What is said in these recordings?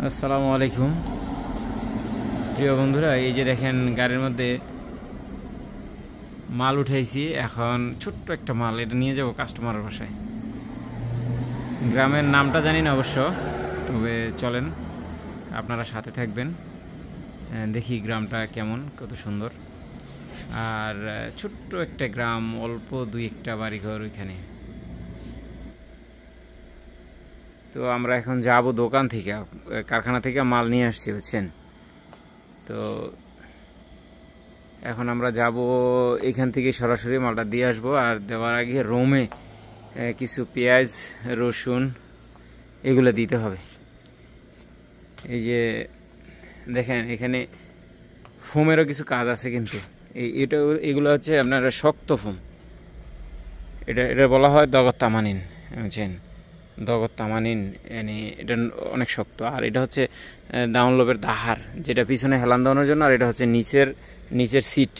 আসসালামু আলাইকুম প্রিয় বন্ধুরা, এই যে দেখেন গাড়ির মধ্যে মাল উঠাইছি। এখন ছোট্ট একটা মাল, এটা নিয়ে যাব কাস্টমারের বাসায়। গ্রামের নামটা জানি না অবশ্য, তবে চলেন আপনারা সাথে থাকবেন, দেখি গ্রামটা কেমন, কত সুন্দর। আর ছোট্ট একটা গ্রাম, অল্প দুই একটা বাড়িঘর ওইখানে। তো আমরা এখন যাব দোকান থেকে, কারখানা থেকে মাল নিয়ে আসছি, বুঝছেন। তো এখন আমরা যাব এখান থেকে সরাসরি মালটা দিয়ে আসবো। আর দেওয়ার আগে রোমে কিছু পেঁয়াজ, রসুন এগুলো দিতে হবে। এই যে দেখেন এখানে ফোমেরও কিছু কাজ আছে, কিন্তু এগুলো হচ্ছে আপনার শক্ত ফোম। এটা বলা হয় দগর তামানিন, বুঝছেন, দগর তামানিন। এটা অনেক শক্ত। আর এটা হচ্ছে ডাউনলোপের দাহার, যেটা পিছনে হেলান দেওয়ানোর জন্য। আর এটা হচ্ছে নিচের সিট।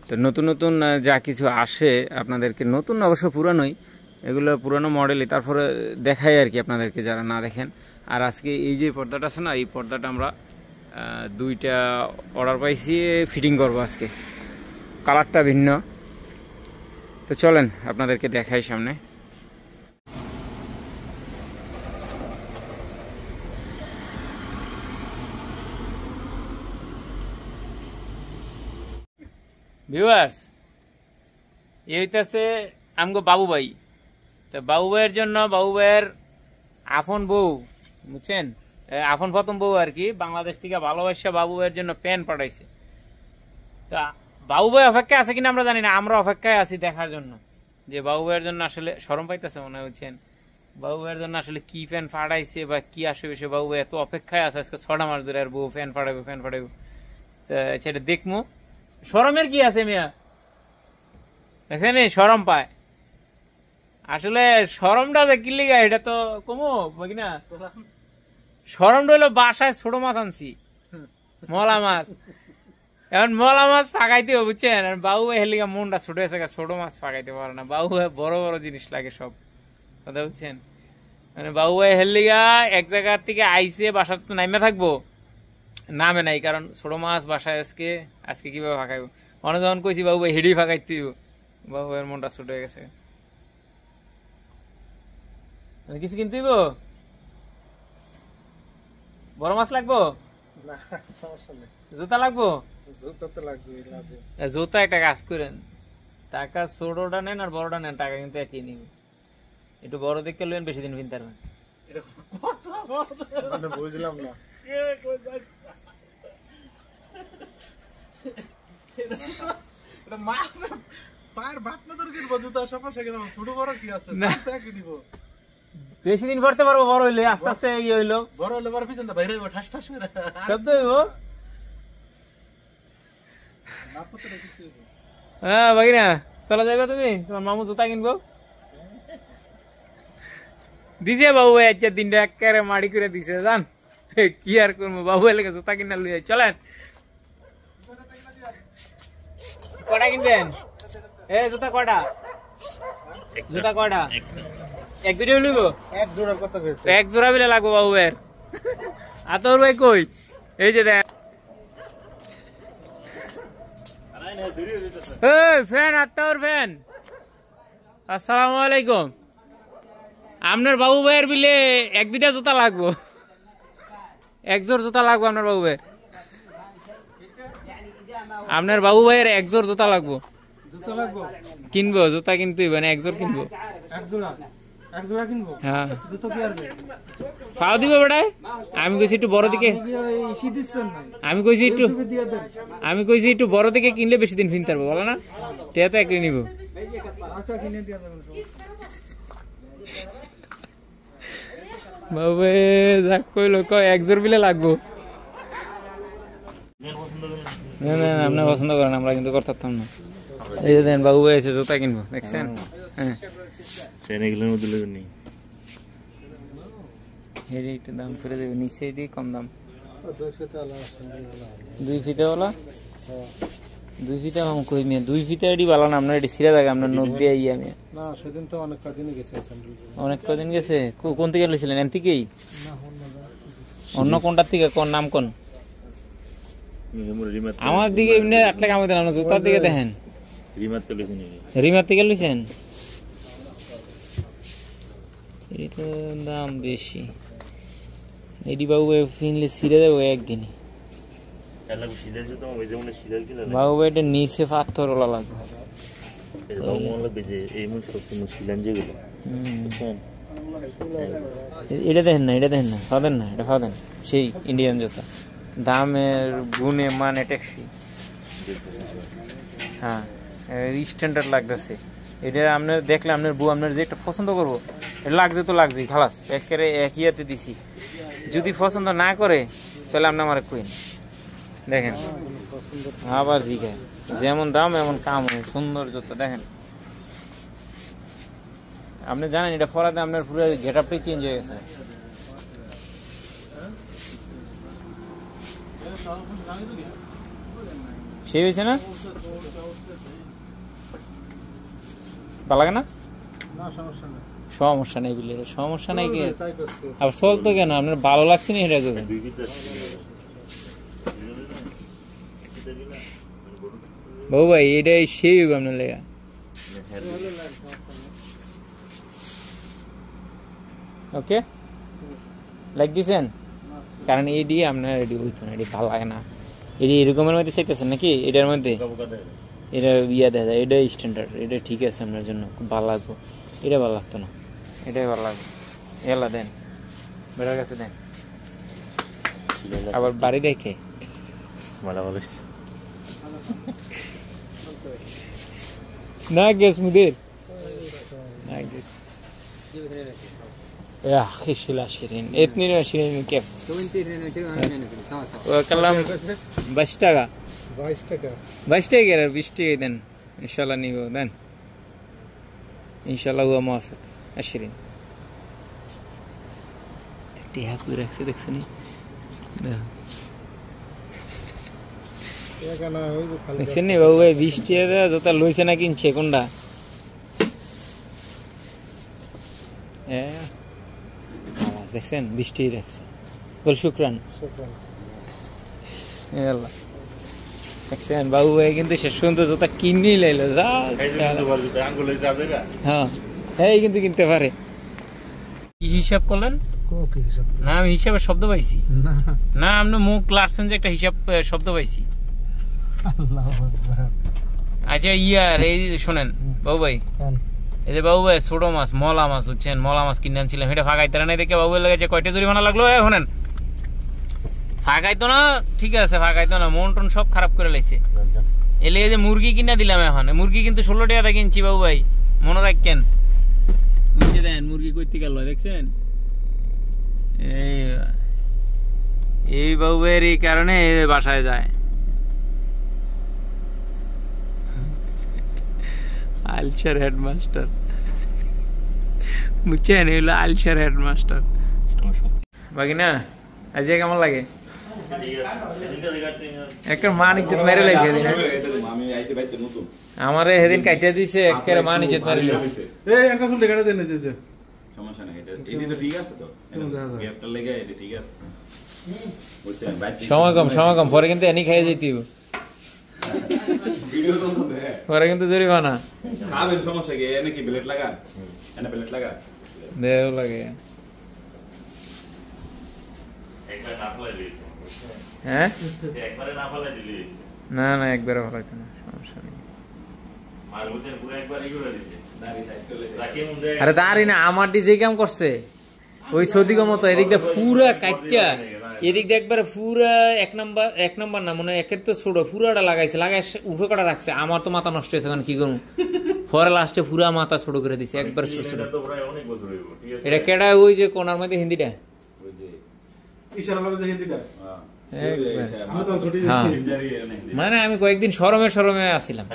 তো নতুন নতুন যা কিছু আসে আপনাদেরকে, নতুন অবশ্য পুরানোই, এগুলো পুরানো মডেলই, তারপরে দেখাই আর কি আপনাদেরকে যারা না দেখেন। আর আজকে এই যে পর্দাটা আছে না, এই পর্দাটা আমরা দুইটা অর্ডার পাইছি, ফিটিং করবো আজকে। কালারটা ভিন্ন। তো চলেন আপনাদেরকে দেখাই সামনে। ভিউয়ার্স, এই হইতেছে আমগো বাবু ভাই। তো বাবু ভাইয়ের জন্য, বাবু ভাইয়ের আফন বউ, বুঝছেন, আফন প্রথম বউ আর কি, বাংলাদেশ থেকে ভালোবাসা বাবু ভাইয়ের জন্য প্যান পাঠাইছে। তা বাবু ভাই অপেক্ষায় আছে কিনা আমরা জানি না, আমরা অপেক্ষায় আছি দেখার জন্য যে বাবু ভাইয়ের জন্য আসলে শরম পাইতেছে মনে হচ্ছেন, বাবু ভাইয়ের জন্য আসলে কি প্যান ফাটাইছে বা কি আসবে। সে বাবু ভাই এত অপেক্ষায় আছে আজকে 6টা মাস ধরে, আর বউ ফ্যান ফাটাইবো ফ্যান ফাটাইবো। সেটা দেখবো। শরমের কি আছে মিয়া, দেখেন শরম পায় আসলে। শরমটা যে কি লিগা এটা তো কমো কিনা। শরমটা হইলো বাসায় ছোট মাছ আনছি, মলা মাছ। এখন মলা মাছ ফাঁকাইতে হবে, বুঝছেন। আর বাবু হেলিগা মনটা ছোট হয়েছে, ছোট মাছ ফাঁকাইতে পারে না। বাবু বড় বড় জিনিস লাগে সব, কথা বুঝছেন। মানে বাবু হেলিগা এক জায়গার থেকে আইসে, বাসার তো নামে থাকবো, নামে নাই, কারণ ছোট মাছ বাসায় আজকে কিভাবে ফাঁকাইব। অনেক যখন কইছি বাবু হেডি ফাঁকাইতে দিব, বাবু এর মনটা ছোট হয়ে গেছে। কিছু কিনতে দিব, বড় মাছ লাগবো, জুতা লাগবো, জুতা একটা কাজ করেন, টাকা ছোটটা নেন আর বড়টা নেন, টাকা কিন্তু একই নিব। একটু বড় দেখে লইন, বেশি দিন কিনতে পারবেন। বুঝলাম না, বেশি দিন পড়তে পারবো, বড় হইলে আস্তে আস্তে ইয়ে হইলো, বড় হলে বড় পিছন বাইরে ঠাস ঠাস করে শব্দ হইব। হ্যাঁ ভাগিনা, চলা যাবে তুমি, তোমার মামু জুতা কিনবো দিছে বাবু। আজকের দিনটা একেবারে মাড়ি করে দিছে, জান কি আর করবো। বাবু এলাকা জুতা কিনা লুই, চলেন। কটা কিনবেন? জুতা কটা? জুতা কটা? এক দুটো লইব, এক জোড়া কত হয়েছে? এক জোড়া বিলে লাগবো বাবু এর। আতর ভাই কই? এই যে দেখ ফ্যান, আত্মার ফ্যান। আসসালামু আলাইকুম। আপনার বাবু ভাইয়ের বিলে এক দুইটা জুতা লাগবো, এক জোর জুতা লাগবো আপনার বাবু ভাইয়ের। আপনার বাবু ভাইয়ের এক জোর জুতা লাগবো, কিনবো জুতা কিনতে হইবে না, এক জোর কিনবো। হ্যাঁ পাও দিবে বেটায়। আমি কইছি একটু বড় দিকে, আমি কইছি একটু বড় দিকে কিনলে বেশি দিন কিনতে পারবো, বলো না। টেয়া তো একই নিব। বাবু যাক কইলো, এক জোর বিলে লাগবো। না না আপনার পছন্দ করেন, আমরা কিন্তু করতাম না। এই যে দেন বাবু এসে জুতা কিনবো, দেখছেন। হ্যাঁ একটু দাম ফিরে দেবে, নিচে দিয়ে কম দাম, 2 ফিতে ওলা 2 ফিতা আমি কই মিয়া 2 ফিতা এডি ভালো না আপনার এডি ছিড়া থাকে আপনার নখ দিয়ে আইয়া মিয়া না সেদিন তো অনেক কদিনই গেছে স্যান্ডেল অনেক কদিন গেছে কোন থেকে লইছিলেন এন থেকেই না অন্য কোনটার থেকে কোন নাম কোন আমার দিকে এমনি আটলে কামে দেন না জুতার দিকে দেখেন রিমার থেকে লইছেন এই তো দাম বেশি এডি বাবু ফিনলে ছিড়ে দেবো একদিনই বাবু এটা নিচে পাথর ওলা লাগবে এটা দেখেন না ফাদেন না এটা ফাদেন সেই ইন্ডিয়ান জুতা দামের গুণে মানে ট্যাক্সি হ্যাঁ স্ট্যান্ডার্ড লাগতেছে এটা আপনার দেখলে আপনার বউ আপনার যে একটা পছন্দ করবো এটা লাগছে তো লাগছেই খালাস একেবারে একইয়াতে দিছি যদি পছন্দ না করে তাহলে আপনি আমার কুইন দেখেন আবার জিগায় যেমন দাম এমন কাম হয় সুন্দর জুতো দেখেন আপনি জানেন এটা পরাতে আপনার পুরো গেট আপটাই চেঞ্জ হয়ে গেছে সেই হয়েছে না ভালো লাগে না সমস্যা নেই বিলের সমস্যা নেই কি আবার চলতো কেন আপনার ভালো লাগছে না এটা করবেন বাবু ভাই এটাই সেই হবে আপনার লেগা ওকে লাইক দিছেন কারণ এডি আপনার এডি হইতো না এডি ভালো লাগে না এডি এরকমের মধ্যে চাইতেছেন নাকি এটার মধ্যে এটা ইয়া দেখা যায় এটাই স্ট্যান্ডার্ড এটা ঠিক আছে আপনার জন্য খুব ভালো লাগবে এটা ভালো লাগতো না এটাই ভালো লাগবে এলা দেন বেড়ার কাছে দেন আবার বাড়ি দেখে ভালো বলিস না গেস মুদির না গেস يا أخي شيل 20 22 كيف؟ وكلام 22 টাকা 22 টাকা 20 টাকা দেন ইনশাআল্লাহ নিব দেন ইনশাআল্লাহ হুয়া মুওয়াফিক 20 টিয়া কই রাখছে দেখছনি দেখছেন নি বাবু ভাই 20 টাকা যত লইছে না কিনছে কোনটা দেখছেন 20 টাকা রাখছে বল শুকরান আল্লাহ দেখছেন বাবু ভাই কিন্তু শেষ পর্যন্ত জুতা কিনেই লাইলো যা হ্যাঁ এই কিন্তু কিনতে পারে কি হিসাব করলেন না আমি হিসাবে শব্দ পাইছি না আপনি মুখ লাড়ছেন যে একটা হিসাব শব্দ পাইছি আচ্ছা ইয়ার এই শোনেন বাবু ভাই এই যে বাবু ভাই ছোট মাছ মলা মাছ হচ্ছেন মলা মাছ কিনে আনছিলাম এটা ফাঁকাইতে না দেখে বাবু লেগেছে কয়টা জরিমানা লাগলো শোনেন ফাঁকাইতো না ঠিক আছে ফাঁকাইতো না মন টন সব খারাপ করে লাইছে এলে যে মুরগি কিনা দিলাম এখন মুরগি কিন্তু 16 টাকা কিনছি বাবু ভাই মনে রাখেন বুঝতে দেন মুরগি কইতে গেল দেখছেন এই বাবু ভাইয়ের এই কারণে বাসায় যায় আলসার হেডমাস্টার বুঝছেন এগুলো আলসার হেডমাস্টার বাকি না আজকে কেমন লাগে একটা মান ইজ্জত মেরে লাইছে আমারে সেদিন কাটিয়ে দিছে একেবারে মান ইজ্জত মেরে লাইছে সমস্যা নাই এটা এই তো ঠিক আছে তো গ্যাপটা লেগে এটা ঠিক আছে বুঝছেন সময় কম পরে কিন্তু এনি খাইয়ে যেতে হবে ভিডিও তো দে পরে কিন্তু জরিমানা খাবেন সমস্যা কি এনে কি ব্লেড লাগা এনে ব্লেড লাগা দেও লাগে একবার না ফলাই দিস হ্যাঁ একবারে না ফলাই দিলিস না না একবারে ফলাইতো না সমস্যা নেই মারবুতের পুরো একবার ইগুলা দিছে দাড়ি সাইজ করলে রাখি মুন্ডে আরে দাঁড়ি না আমার যে কাম করছে ওই সৌদিগো মতো এদিক দিয়ে পুরা কাটটা এদিক দিয়ে একবারে পুরা এক নাম্বার না মনে একের তো ছোট পুরাটা লাগাইছে লাগাই উঠো কাটা রাখছে আমার তো মাথা নষ্ট হয়েছে কি করবো পরে লাস্টে পুরা মাথা ছোট করে দিছে একবার ছোট ছোট এটা কেডা ওই যে কোনার মধ্যে হিন্দিটা মানে আমি কয়েকদিন সরমে আসছিলাম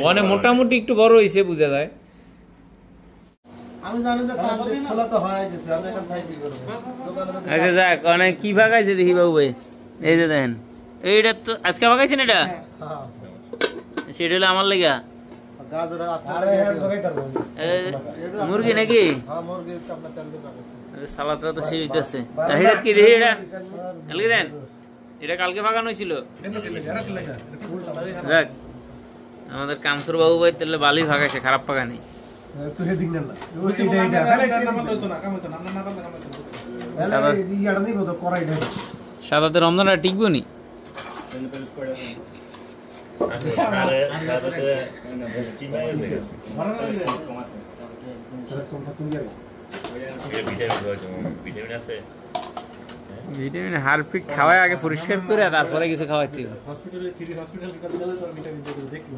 মানে মোটামুটি একটু বড় হয়েছে বুঝা যায় আমি জানি যে কান খোলা তো হয়ে গেছে আমি এখান থেকে কি করব দোকানে যদি আচ্ছা যাক অনেক কি ভাগাইছে দেখি বাবু ভাই এই যে দেখেন এইটা তো আজকে ভাগাইছেন এটা হ্যাঁ সেটা হলো আমার লেগা গাজর আপনার আরে হ্যাঁ তো কইতার মুরগি নাকি হ্যাঁ মুরগি আপনার তেল দিয়ে পাকাছে সালাদটা তো সেই হইতেছে আর এটা কি দেখি এটা কালকে দেন এটা কালকে ফাঁকানো হয়েছিল দেখ আমাদের কামসুর বাবু ভাই তাহলে বালি ফাঁকাইছে খারাপ ফাঁকা নেই তো হেদিক না ওই এটা তাহলে ইয়াটা নিব তো করাই দেব সাদাতে রমজানটা টিকবো নি ভিটামিন হারপিক খাওয়াই আগে পরিষ্কার করে তারপরে কিছু খাওয়াইতে হবে হসপিটালে ফ্রি হসপিটাল গেলে তো ভিটামিন দিয়ে দেখবো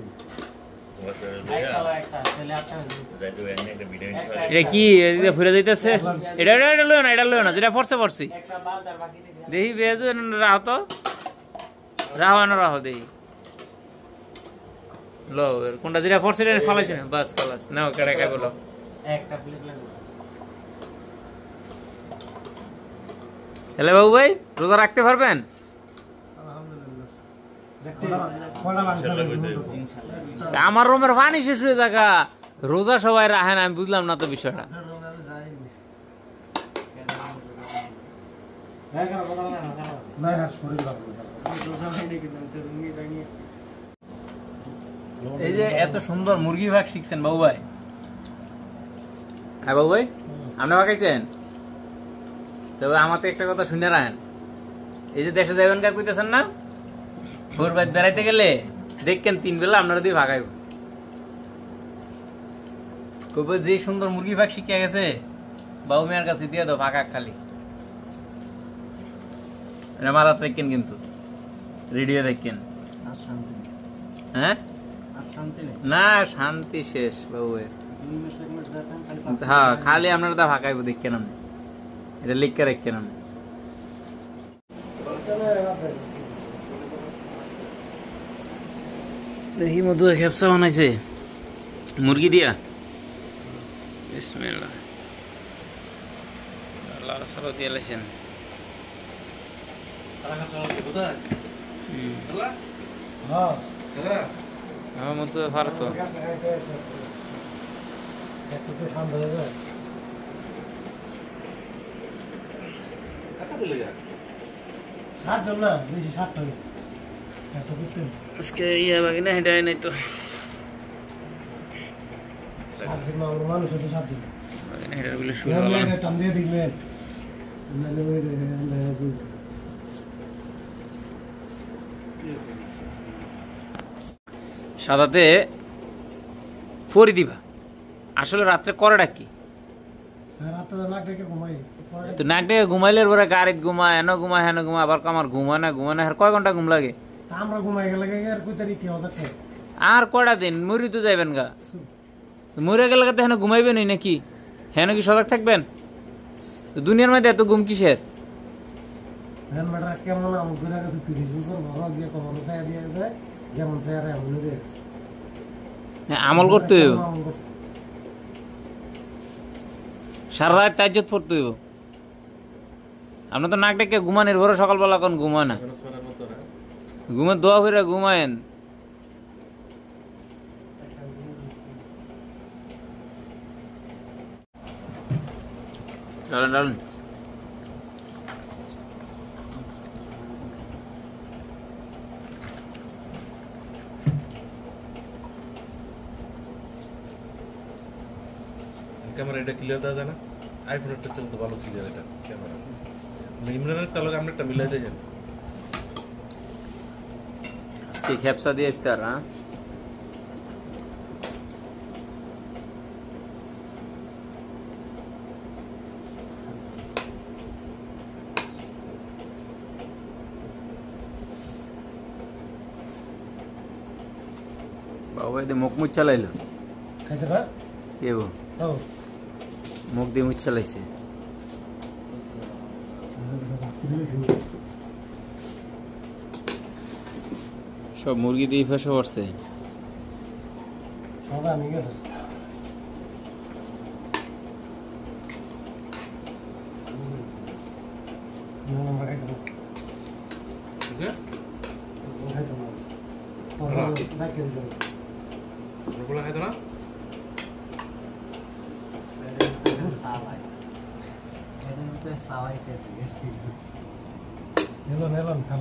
এটা কি ফুরে যাইতেছে এটা লয় না যেটা পড়ছে দেখি বেজ রাহ তো রাহ দেখি লো কোনটা যেটা পড়ছে ফালাইছে না বাস খালাস নাও কেডা গুলো হ্যালো বাবু ভাই রোজা রাখতে পারবেন আলহামদুলিল্লাহ আমার রুমের পানি শেষ হয়ে থাকা রোজা সবাই রাখে না আমি বুঝলাম না তো বিষয়টা এই যে এত সুন্দর মুরগি ভাগ শিখছেন বাবু ভাই হ্যাঁ বাবু ভাই আপনি ভাগাইছেন তবে আমার তো একটা কথা শুনে রাখেন এই যে দেশে যাবেন কা কইতেছেন না ভোর বাইত বেড়াইতে গেলে দেখেন 3 বেলা আপনারা দিয়ে ভাগাইব কবে যে সুন্দর মুরগি ভাগ শিখে গেছে বাবু মেয়ের কাছে দিয়ে দাও ভাগা খালি মারা দেখেন কিন্তু রেডিও দেখেন হ্যাঁ না শান্তি শেষ বাবু হ্যাঁ খালি আপনারা তা ভাগাইব দেখেন আমি এটা লিখে রাখেন আমি দেখি মধু খেপসা বানাইছে মুরগি দিয়া বিসমিল্লাহ আল্লাহ সালাত দিয়ে লাইছেন আমার মতো ভারত আজকে ইয়া বাকি না হেঁটে নাই তো সাদাতে ফরি দিবা আসলে রাত্রে করেটা কি তো নাক ডেকে ঘুমাইলে পরে গাড়িত ঘুমায় এন ঘুমায় হেন ঘুমায় আবার আমার ঘুমায় না কয় ঘন্টা ঘুম লাগে আর কয়টা দিন মরি তো যাইবেন গা মরে গেলে তো হেন ঘুমাইবেন নাকি হেন কি সজাগ থাকবেন দুনিয়ার মধ্যে এত ঘুম কিসের আমল করতে হইব সারা রাত তাজ্জুদ পড়তে হইব আপনার তো নাক ডেকে ঘুমানের ভরে সকালবেলা কোন ঘুমায় না ঘুমের দোয়া ফিরে ঘুমায়েন ডালেন ক্যামেরা এটা ক্লিয়ার দেওয়া যায় না আইফোনের টা চলতে ভালো ক্লিয়ার এটা ক্যামেরা ইমরানের টা লোক আমরা একটা মিলাই দেন আজকে খেপসা দিয়ে ইফতার হ্যাঁ বাবা এদের মুখ মুখ চালাইলো মুখ দিয়ে মুখ চালাইছে সব মুরগি দিয়ে ফেসে পড়ছে ঠিক আছে বলা খাইতো না নেলন খাম